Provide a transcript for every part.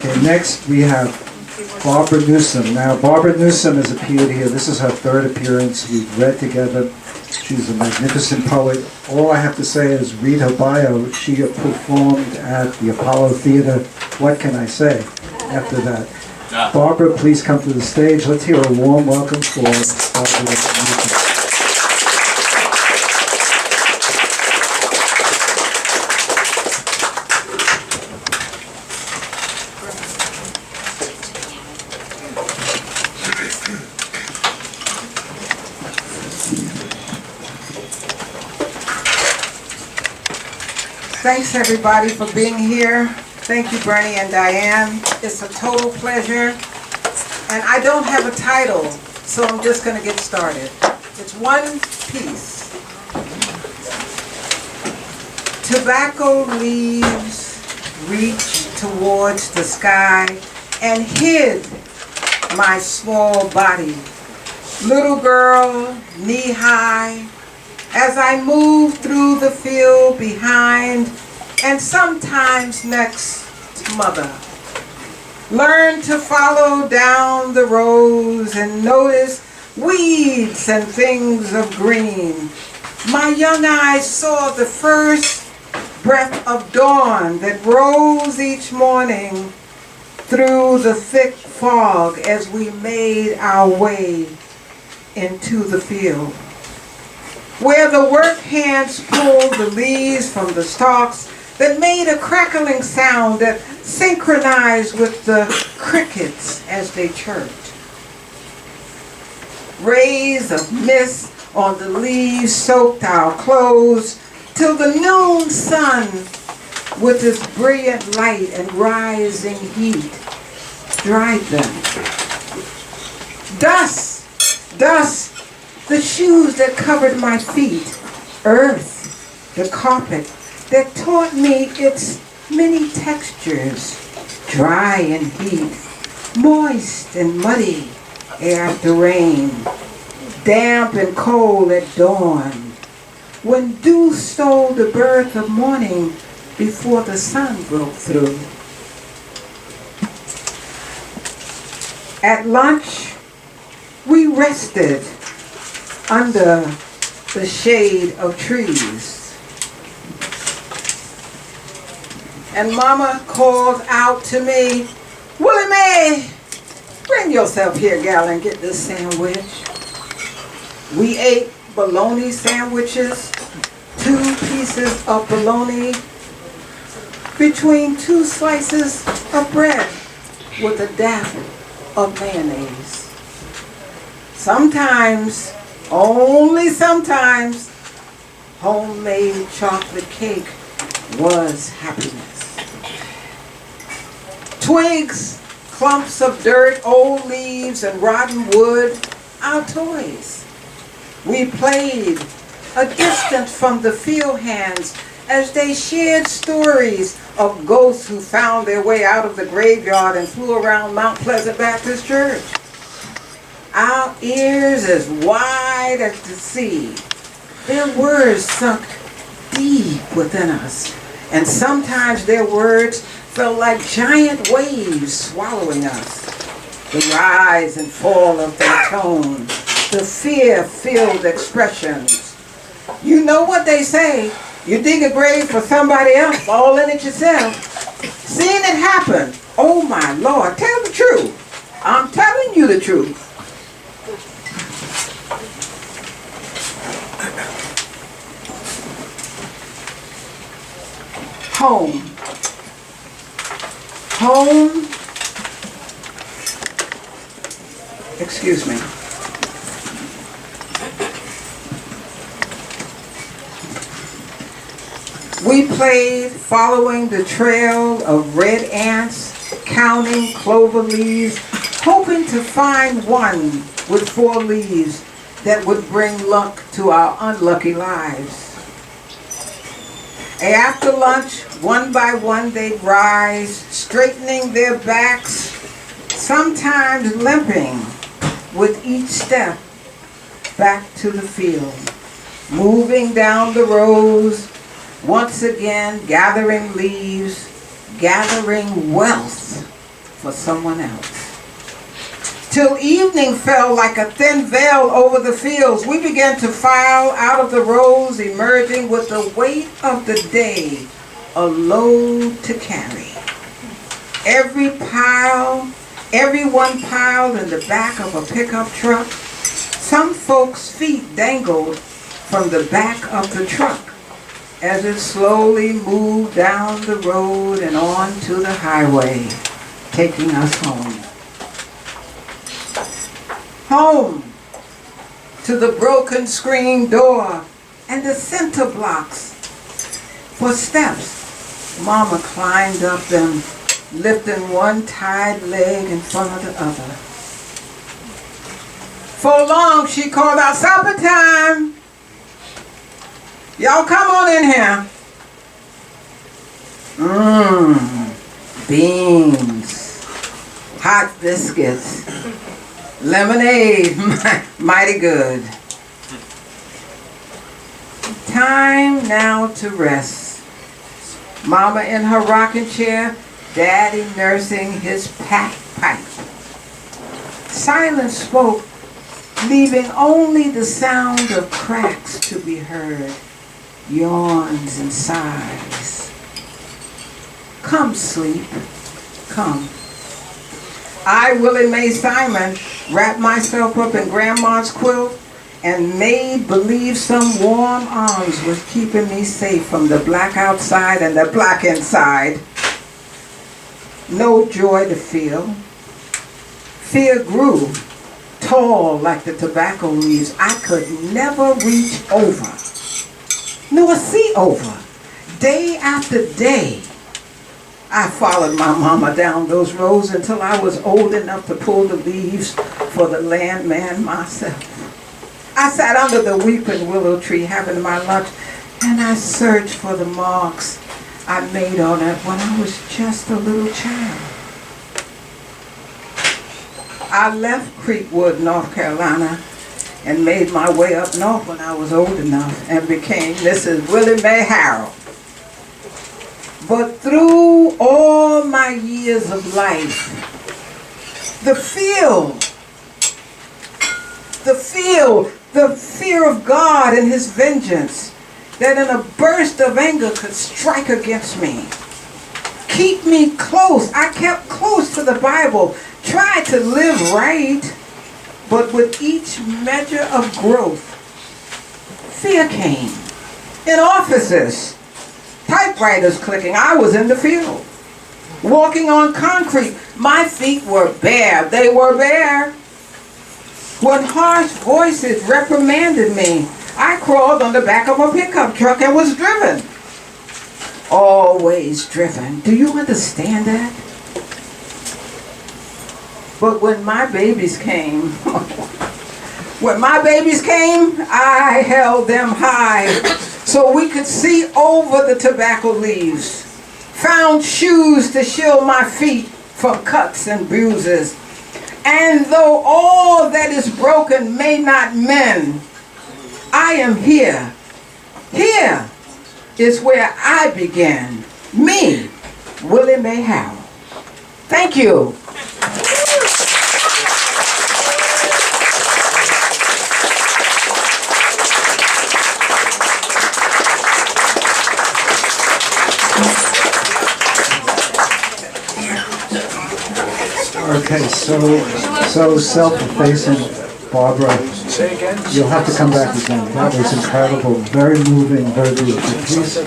Okay, next we have Barbara Newsome. Now, Barbara Newsome has appeared here. This is her third appearance. We've read together. She's a magnificent poet. All I have to say is read her bio. She performed at the Apollo Theater. What can I say after that? Barbara, please come to the stage. Let's hear a warm welcome for Barbara Newsome. Thanks everybody for being here. Thank you, Bernie and Diane. It's a total pleasure. And I don't have a title, so I'm just going to get started. It's one piece. Tobacco leaves reached towards the sky and hid my small body. Little girl, knee-high, as I move through the field behind and sometimes next to mother. Learn to follow down the rows and notice weeds and things of green. My young eyes saw the first breath of dawn that rose each morning through the thick fog as we made our way into the field, where the work hands pulled the leaves from the stalks that made a crackling sound that synchronized with the crickets as they chirped. Rays of mist on the leaves soaked our clothes till the noon sun with its brilliant light and rising heat dried them. Dust, the shoes that covered my feet, earth, the carpet that taught me its many textures, dry and heat, moist and muddy after rain, damp and cold at dawn, when dew stole the birth of morning before the sun broke through. At lunch, we rested under the shade of trees. And Mama called out to me, "Willie Mae, bring yourself here, gal, and get this sandwich." We ate bologna sandwiches, 2 pieces of bologna between 2 slices of bread with a dab of mayonnaise. Sometimes, only sometimes, homemade chocolate cake was happiness. Twigs, clumps of dirt, old leaves, and rotten wood, our toys. We played a distance from the field hands as they shared stories of ghosts who found their way out of the graveyard and flew around Mount Pleasant Baptist Church. Our ears as wide as the sea, their words sunk deep within us, and sometimes their words felt like giant waves swallowing us. The rise and fall of their tone, the fear-filled expressions. You know what they say, you dig a grave for somebody else, fall in it yourself. Seeing it happen, oh my Lord, tell the truth. I'm telling you the truth. Home. Home, excuse me. We played following the trail of red ants, counting clover leaves, hoping to find one with 4 leaves that would bring luck to our unlucky lives. After lunch, one by one they'd rise, straightening their backs, sometimes limping with each step back to the field, moving down the rows, once again gathering leaves, gathering wealth for someone else. Till evening fell like a thin veil over the fields, we began to file out of the rows, emerging with the weight of the day, a load to carry. Everyone piled in the back of a pickup truck. Some folks' feet dangled from the back of the truck as it slowly moved down the road and onto the highway, taking us home. Home to the broken screen door and the center blocks for steps. Mama climbed up them, lifting one tied leg in front of the other. For long she called out, "Supper time! Y'all come on in here." Beans, hot biscuits, lemonade, mighty good. Time now to rest. Mama in her rocking chair, Daddy nursing his packed pipe. Silence spoke, leaving only the sound of cracks to be heard, yawns and sighs. Come, sleep, come. I, Willie Mae Simon, wrapped myself up in Grandma's quilt and made believe some warm arms was keeping me safe from the black outside and the black inside. No joy to feel. Fear grew, tall like the tobacco leaves. I could never reach over, nor see over. Day after day, I followed my mama down those roads until I was old enough to pull the leaves for the landman myself. I sat under the weeping willow tree having my lunch, and I searched for the marks I made on it when I was just a little child. I left Creekwood, North Carolina, and made my way up north when I was old enough and became Mrs. Willie Mae Harrell. But through all my years of life, the fear of God and his vengeance that in a burst of anger could strike against me, keep me close. I kept close to the Bible, tried to live right, but with each measure of growth, fear came. In offices, typewriters clicking, I was in the field. Walking on concrete, my feet were bare. They were bare. When harsh voices reprimanded me, I crawled on the back of a pickup truck and was driven. Always driven. Do you understand that? But when my babies came, I held them high so we could see over the tobacco leaves. Found shoes to shield my feet from cuts and bruises. And though all that is broken may not mend, I am here. Here is where I began. Me, Willie Mae Harrell. Thank you. Okay, so self-effacing, Barbara, you'll have to come back again. That was incredible, very moving, very beautiful piece.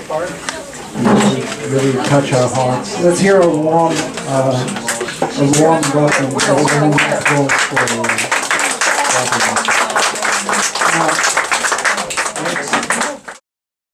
Really touch our hearts. Let's hear a warm welcome, a warm applause for